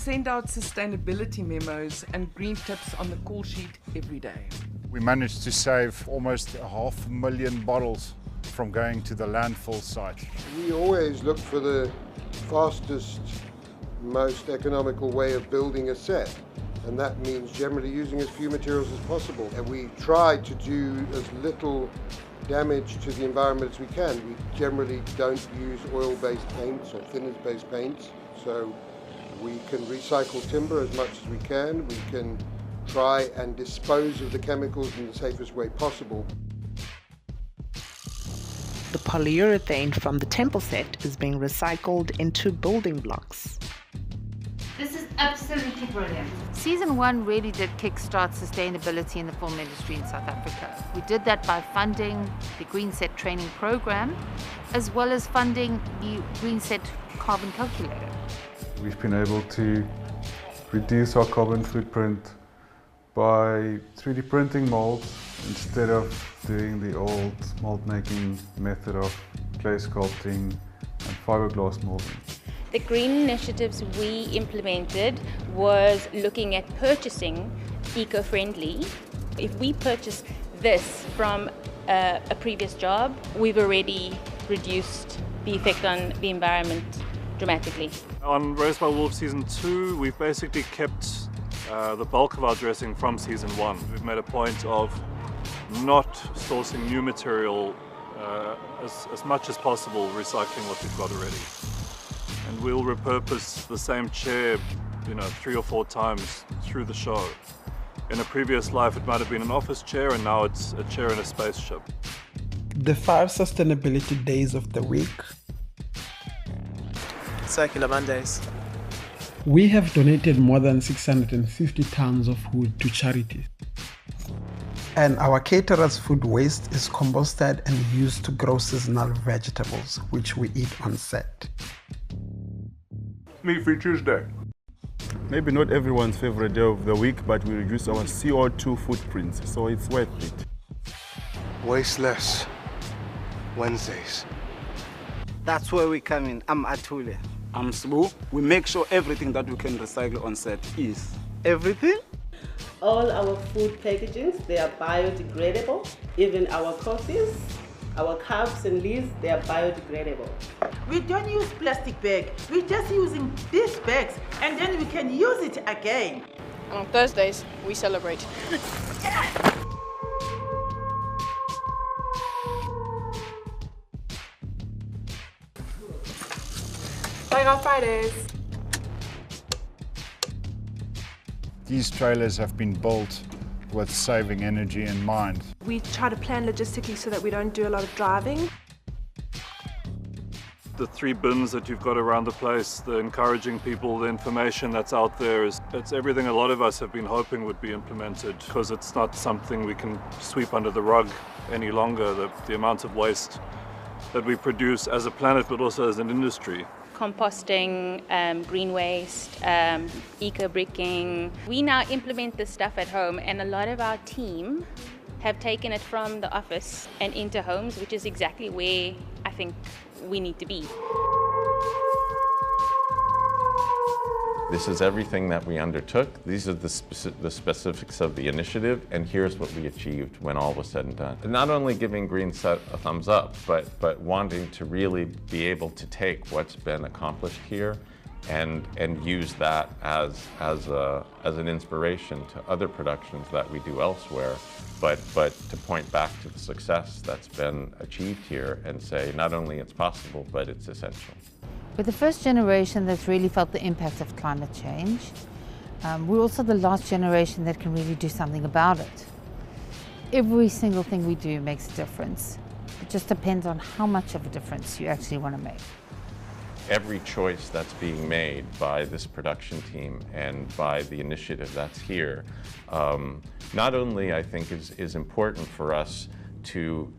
send out sustainability memos and green tips on the call sheet every day. We managed to save almost 500,000 bottles from going to the landfill site. We always look for the fastest, most economical way of building a set, and that means generally using as few materials as possible. And we try to do as little damage to the environment as we can. We generally don't use oil-based paints or thinners-based paints, so we can recycle timber as much as we can. We can try and dispose of the chemicals in the safest way possible. The polyurethane from the temple set is being recycled into building blocks. This is absolutely brilliant. Season 1 really did kickstart sustainability in the film industry in South Africa. We did that by funding the Green Set training program, as well as funding the Green Set carbon calculator. We've been able to reduce our carbon footprint by 3D printing molds instead of doing the old mold making method of clay sculpting and fiberglass molding. The green initiatives we implemented was looking at purchasing eco-friendly. If we purchase this from a previous job, we've already reduced the effect on the environment dramatically. On Raised by Wolves Season 2, we've basically kept the bulk of our dressing from Season 1. We've made a point of not sourcing new material, as much as possible recycling what we've got already. And we'll repurpose the same chair, 3 or 4 times through the show. In a previous life, it might have been an office chair, and now it's a chair in a spaceship. The 5 sustainability days of the week. Circular Mondays. We have donated more than 650 tons of food to charities. And our caterers' food waste is composted and used to grow seasonal vegetables, which we eat on set. Meat-free Tuesday. Maybe not everyone's favorite day of the week, but we reduce our CO2 footprints, so it's worth it. Wasteless Wednesdays. That's where we come in. I'm Atule. I'm Sbu. We make sure everything that we can recycle on set is everything. All our food packaging, they are biodegradable. Even our coffees, our cups and lids, they are biodegradable. We don't use plastic bag. We're just using these bags, and then we can use it again. And on Thursdays, we celebrate. Playing on Fridays. These trailers have been built with saving energy in mind. We try to plan logistically so that we don't do a lot of driving. The 3 bins that you've got around the place, the encouraging people, the information that's out there, it's everything a lot of us have been hoping would be implemented, because it's not something we can sweep under the rug any longer, the amount of waste that we produce as a planet but also as an industry. Composting, green waste, eco-bricking. We now implement this stuff at home, and a lot of our team have taken it from the office and into homes, which is exactly where I think we need to be. This is everything that we undertook. These are the specifics of the initiative, and here's what we achieved when all was said and done. Not only giving Green Set a thumbs up, but wanting to really be able to take what's been accomplished here and use that as an inspiration to other productions that we do elsewhere, but to point back to the success that's been achieved here and say not only it's possible, but it's essential. We're the first generation that's really felt the impact of climate change. We're also the last generation that can really do something about it. Every single thing we do makes a difference. It just depends on how much of a difference you actually want to make. Every choice that's being made by this production team and by the initiative that's here, not only I think is important for us to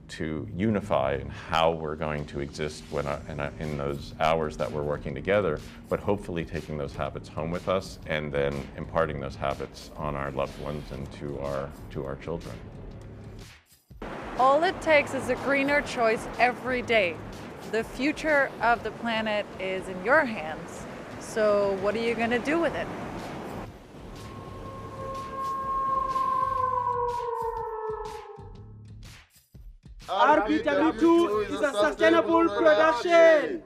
unify in how we're going to exist in those hours that we're working together, but hopefully taking those habits home with us and then imparting those habits on our loved ones and to our children. All it takes is a greener choice every day. The future of the planet is in your hands, So what are you going to do with it? RBW2 is a sustainable production.